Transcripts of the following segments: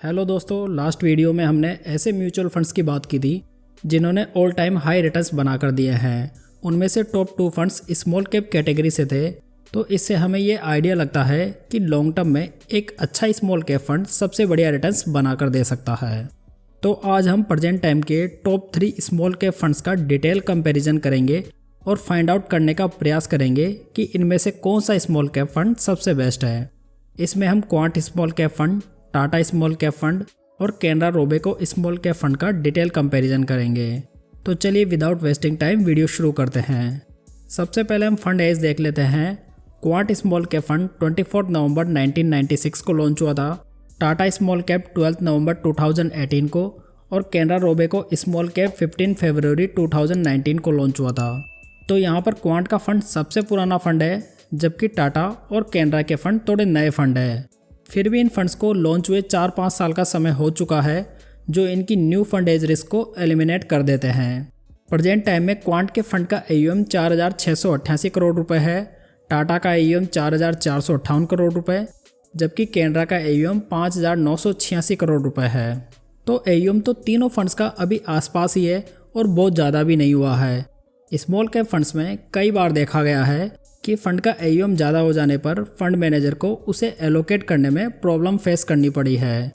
Hello दोस्तों, last video में हमने ऐसे म्यूचुअल फंड्स की बात की थी जिन्होंने ऑल टाइम हाई रिटर्न्स बनाकर दिए हैं। उनमें से top 2 funds small cap category से थे। तो इससे हमें ये आइडिया लगता है कि लॉन्ग टर्म में एक अच्छा स्मॉल कैप फंड सबसे बढ़िया रिटर्न्स बनाकर दे सकता है। तो आज हम प्रेजेंट टाइम के टॉप 3 स्मॉल कैप फंड्स का डिटेल कंपैरिजन करेंगे और फाइंड आउट करने का प्रयास करेंगे कि इनमें से कौन सा स्मॉल कैप फंड सबसे बेस्ट है। इसमें हम Quant small cap fund, Tata small cap fund और Canara Robeco small cap fund का डिटेल कंपैरिजन करेंगे। तो चलिए विदाउट वेस्टिंग टाइम वीडियो शुरू करते हैं। सबसे पहले हम फंड एज देख लेते हैं। क्वांट स्मॉल कैप फंड 24 नवंबर 1996 को लॉन्च हुआ था, टाटा स्मॉल कैप 12 नवंबर 2018 को और कैनरा रोबेको स्मॉल कैप 15 फरवरी 2019 को लॉन्च हुआ था। तो यहाँ पर क्वांट का फंड सबसे पुराना फंड है, जबकि टाटा और कैनरा के फंड थोड़े नए फंड है। फिर भी इन फंड्स को लॉन्च हुए 4-5 साल का समय हो चुका है, जो इनकी न्यू फंड एज रिस्क को एलिमिनेट कर देते हैं। प्रेजेंट टाइम में क्वांट के फंड का AUM 4,688 करोड़ रुपए है, टाटा का AUM 4,458 करोड़ रुपए, जबकि कैनरा का AUM 5,986 करोड़ रुपए है। तो AUM तो तीनों फंड्स का अभी आसपास ही है और बहुत ज़्यादा भी नहीं हुआ है। स्मॉल कैप फंड्स में कई बार देखा गया है कि फंड का AUM ज़्यादा हो जाने पर फंड मैनेजर को उसे एलोकेट करने में प्रॉब्लम फेस करनी पड़ी है।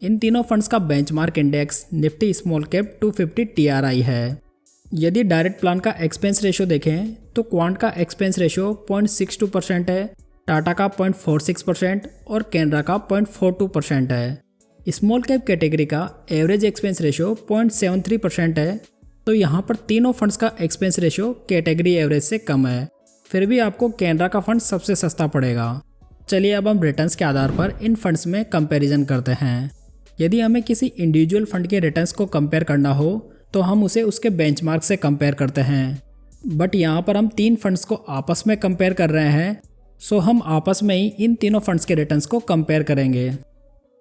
इन तीनों फंड्स का benchmark index Nifty small cap 250 TRI है। यदि डायरेक्ट प्लान का एक्सपेंस रेशियो देखें तो क्वांट का एक्सपेंस रेशियो 0.62% है, टाटा का 0.46% और कैनरा का 0.42% है। स्मॉल कैप कैटेगरी का एवरेज एक्सपेंस रेशियो 0.73% है। तो यहाँ पर तीनों फंड्स का एक्सपेंस रेशियो कैटेगरी एवरेज से कम है। फिर भी आपको कैनरा का फंड सबसे सस्ता पड़ेगा। चलिए अब हम रिटर्न्स के आधार पर इन फंड्स में कंपैरिजन करते हैं। यदि हमें किसी इंडिविजुअल फंड के रिटर्न्स को कंपेयर करना हो तो हम उसे उसके बेंचमार्क से कंपेयर करते हैं। बट यहाँ पर हम 3 फंड्स को आपस में कंपेयर कर रहे हैं, सो हम आपस में ही इन तीनों फंड्स के रिटर्न्स को कंपेयर करेंगे।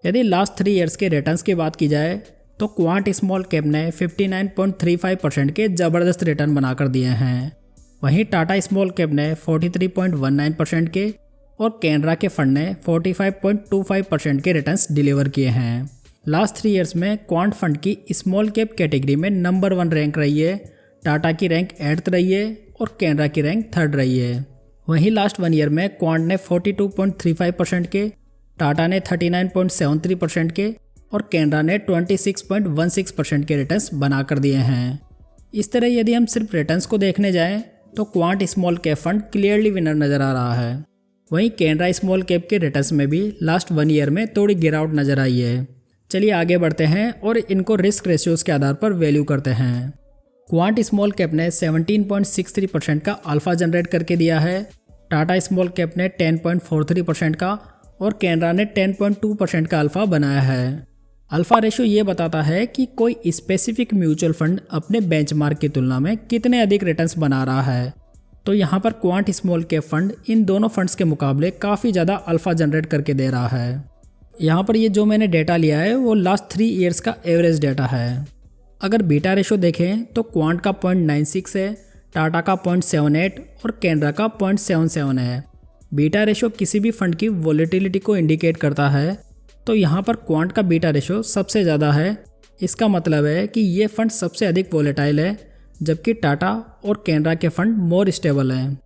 यदि लास्ट 3 ईयर्स के रिटर्न्स की बात की जाए तो क्वांट स्मॉल कैप ने 59.35% के ज़बरदस्त रिटर्न बनाकर दिए हैं। वहीं टाटा स्मॉल कैप ने 43.19% के और कैनरा के फंड ने 45.25% के रिटर्न्स डिलीवर किए हैं। लास्ट 3 ईयर्स में क्वांट फंड की स्मॉल कैप कैटेगरी में नंबर 1 रैंक रही है, टाटा की रैंक 8th रही है और कैनरा की रैंक 3rd रही है। वहीं लास्ट 1 ईयर में क्वांट ने 42.35% के, टाटा ने 39.73% के और कैनरा ने 26.16% के रिटर्न्स बनाकर दिए हैं। इस तरह यदि हम सिर्फ रिटर्न्स को देखने जाएं तो quant small cap fund clearly winner नज़र आ रहा है। वहीं कैनरा स्मॉल कैप के रिटर्न्स में भी लास्ट 1 ईयर में थोड़ी गिरावट नज़र आई है। चलिए आगे बढ़ते हैं और इनको रिस्क रेशियोज़ के आधार पर वैल्यू करते हैं। क्वांट स्मॉल कैप ने 17.63% का अल्फा जनरेट करके दिया है, टाटा स्मॉल कैप ने 10.43% का और कैनरा ने 10.2% का अल्फा बनाया है। अल्फा रेशियो ये बताता है कि कोई स्पेसिफिक म्यूचुअल फंड अपने बेंचमार्क की तुलना में कितने अधिक रिटर्न्स बना रहा है। तो यहाँ पर क्वांट स्मॉल कैप फंड इन दोनों फंड्स के मुकाबले काफ़ी ज़्यादा अल्फा जनरेट करके दे रहा है। यहाँ पर ये जो मैंने डेटा लिया है वो लास्ट 3 ईयर्स का एवरेज डेटा है। अगर बीटा रेशियो देखें तो क्वांट का 0.96 है, टाटा का 0.78 और कैनरा का 0.77 है। बीटा रेशियो किसी भी फंड की वॉलेटिलिटी को इंडिकेट करता है। तो यहाँ पर क्वांट का बीटा रेशियो सबसे ज़्यादा है। इसका मतलब है कि ये फंड सबसे अधिक वोलेटाइल है, जबकि टाटा और कैनरा के फंड मोर स्टेबल हैं।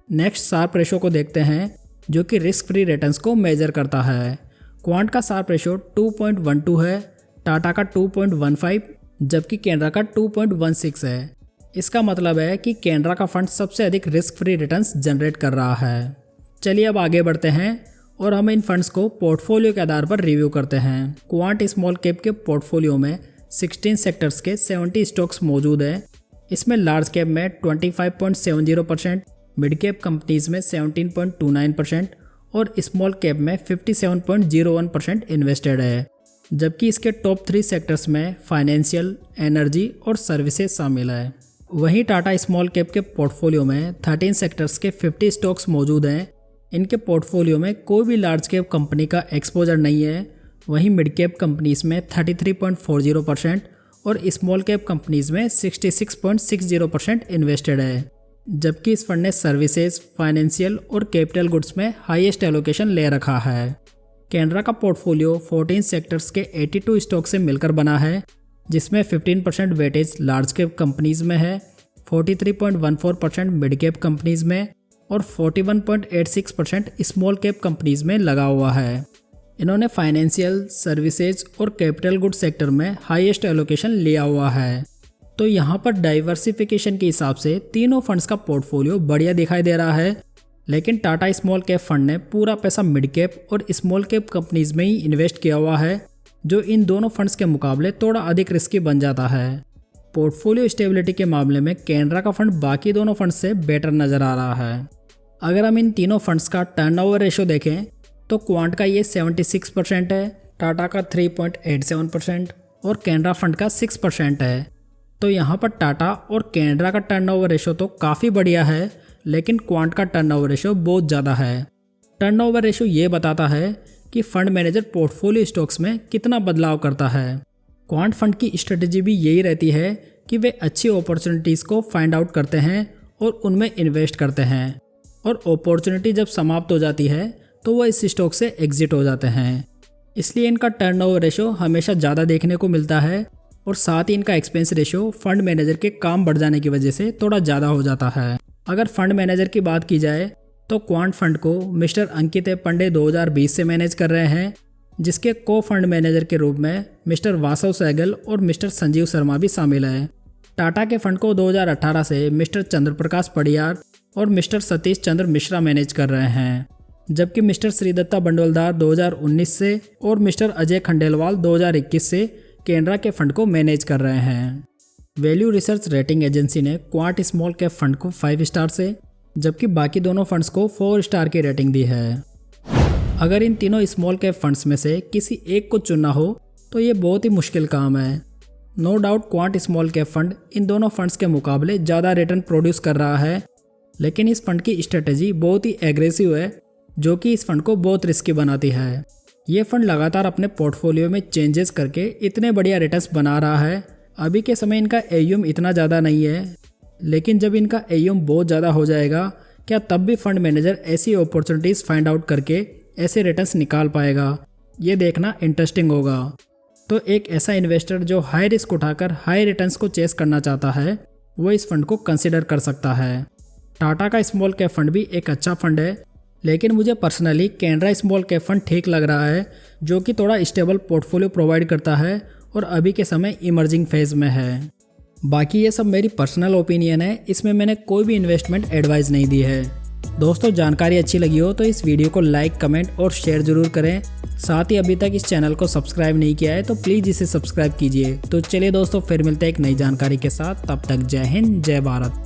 नेक्स्ट शार्प रेशियो को देखते हैं, जो कि रिस्क फ्री रिटर्न्स को मेजर करता है। क्वांट का शार्प रेशियो 2.12 है, टाटा का 2.15 जबकि कैनरा का 2.16 है। इसका मतलब है कि कैनरा का फंड सबसे अधिक रिस्क फ्री रिटर्न्स जनरेट कर रहा है। चलिए अब आगे बढ़ते हैं और हम इन फंड्स को पोर्टफोलियो के आधार पर रिव्यू करते हैं। क्वांट स्मॉल कैप के पोर्टफोलियो में 16 सेक्टर्स के 70 स्टॉक्स मौजूद हैं। इसमें लार्ज कैप में 25.70%, मिड कैप कंपनीज में 17.29% और स्मॉल कैप में 57.01% इन्वेस्टेड है। जबकि इसके टॉप 3 सेक्टर्स में फाइनेंशियल, एनर्जी और सर्विसेज शामिल है। वहीं टाटा स्मॉल कैप के पोर्टफोलियो में 13 सेक्टर्स के 50 स्टॉक्स मौजूद हैं। इनके पोर्टफोलियो में कोई भी लार्ज कैप कंपनी का एक्सपोजर नहीं है। वहीं मिड कैप कंपनीज में 33.40% और स्मॉल कैप कंपनीज में 66.60% इन्वेस्टेड है। जबकि इस फंड ने सर्विसेज, फाइनेंशियल और कैपिटल गुड्स में हाईएस्ट एलोकेशन ले रखा है। कैनरा का पोर्टफोलियो 14 सेक्टर्स के 82 स्टॉक से मिलकर बना है, जिसमें 15% वेटेज लार्ज कैप कंपनीज में है, 43.14% मिड कैप कंपनीज में और 41.86% स्मॉल कैप कंपनीज में लगा हुआ है। इन्होंने फाइनेंशियल, सर्विसेज और कैपिटल गुड सेक्टर में हाईएस्ट एलोकेशन लिया हुआ है। तो यहाँ पर डाइवर्सिफिकेशन के हिसाब से तीनों फंड्स का पोर्टफोलियो बढ़िया दिखाई दे रहा है, लेकिन टाटा स्मॉल कैप फंड ने पूरा पैसा मिड कैप और स्मॉल कैप कंपनीज में ही इन्वेस्ट किया हुआ है, जो इन दोनों फंड्स के मुकाबले थोड़ा अधिक रिस्की बन जाता है। पोर्टफोलियो स्टेबिलिटी के मामले में कैनरा का फंड बाकी दोनों फंड्स से बेटर नज़र आ रहा है। अगर हम इन तीनों फंड्स का टर्नओवर रेशियो देखें तो क्वांट का ये 76% है, टाटा का 3.87% और कैनरा फंड का 6% है। तो यहाँ पर टाटा और कैनरा का टर्नओवर रेशियो तो काफ़ी बढ़िया है, लेकिन क्वांट का टर्नओवर रेशियो बहुत ज़्यादा है। टर्नओवर रेशियो ये बताता है कि फंड मैनेजर पोर्टफोलियो स्टॉक्स में कितना बदलाव करता है। क्वांट फंड की स्ट्रेटजी भी यही रहती है कि वे अच्छी अपॉर्चुनिटीज़ को फाइंड आउट करते हैं और उनमें इन्वेस्ट करते हैं, और अपॉर्चुनिटी जब समाप्त हो जाती है तो वह इस स्टॉक से एग्जिट हो जाते हैं। इसलिए इनका टर्नओवर रेशियो हमेशा ज़्यादा देखने को मिलता है, और साथ ही इनका एक्सपेंस रेशियो फंड मैनेजर के काम बढ़ जाने की वजह से थोड़ा ज़्यादा हो जाता है। अगर फंड मैनेजर की बात की जाए तो क्वांट फंड को मिस्टर अंकित पंडे 2020 से मैनेज कर रहे हैं, जिसके को फंड मैनेजर के रूप में मिस्टर वासव सहगल और मिस्टर संजीव शर्मा भी शामिल हैं। टाटा के फंड को 2018 से मिस्टर चंद्रप्रकाश पडियार और मिस्टर सतीश चंद्र मिश्रा मैनेज कर रहे हैं, जबकि मिस्टर श्रीदत्ता बंडोलदार 2019 से और मिस्टर अजय खंडेलवाल 2021 से कैनरा के फंड को मैनेज कर रहे हैं। वैल्यू रिसर्च रेटिंग एजेंसी ने क्वांट स्मॉल कैप फंड को 5 स्टार से, जबकि बाकी दोनों फंड्स को 4 स्टार की रेटिंग दी है। अगर इन तीनों स्मॉल कैप फंड्स में से किसी एक को चुनना हो तो ये बहुत ही मुश्किल काम है। No doubt quant small cap fund इन दोनों फंड्स के मुकाबले ज़्यादा रिटर्न प्रोड्यूस कर रहा है, लेकिन इस फंड की स्ट्रेटेजी बहुत ही एग्रेसिव है, जो कि इस फंड को बहुत रिस्की बनाती है। ये फंड लगातार अपने पोर्टफोलियो में चेंजेस करके इतने बढ़िया रिटर्न्स बना रहा है। अभी के समय इनका AUM इतना ज़्यादा नहीं है, लेकिन जब इनका AUM बहुत ज़्यादा हो जाएगा, क्या तब भी फंड मैनेजर ऐसी अपॉर्चुनिटीज़ फाइंड आउट करके ऐसे रिटर्न्स निकाल पाएगा? ये देखना इंटरेस्टिंग होगा। तो एक ऐसा इन्वेस्टर जो हाई रिस्क उठाकर हाई रिटर्न्स को चेस करना चाहता है, वो इस फंड को कंसिडर कर सकता है। टाटा का स्मॉल कैप फंड भी एक अच्छा फंड है, लेकिन मुझे personally Canara small cap fund ठीक लग रहा है, जो कि थोड़ा स्टेबल पोर्टफोलियो प्रोवाइड करता है और अभी के समय इमर्जिंग फेज में है। बाकी ये सब मेरी पर्सनल ओपिनियन है, इसमें मैंने कोई भी इन्वेस्टमेंट एडवाइस नहीं दी है। दोस्तों, जानकारी अच्छी लगी हो तो इस वीडियो को लाइक, कमेंट और शेयर जरूर करें। साथ ही अभी तक इस चैनल को सब्सक्राइब नहीं किया है तो प्लीज़ इसे सब्सक्राइब कीजिए। तो चलिए दोस्तों, फिर मिलते हैं एक नई जानकारी के साथ। तब तक जय हिंद, जय भारत।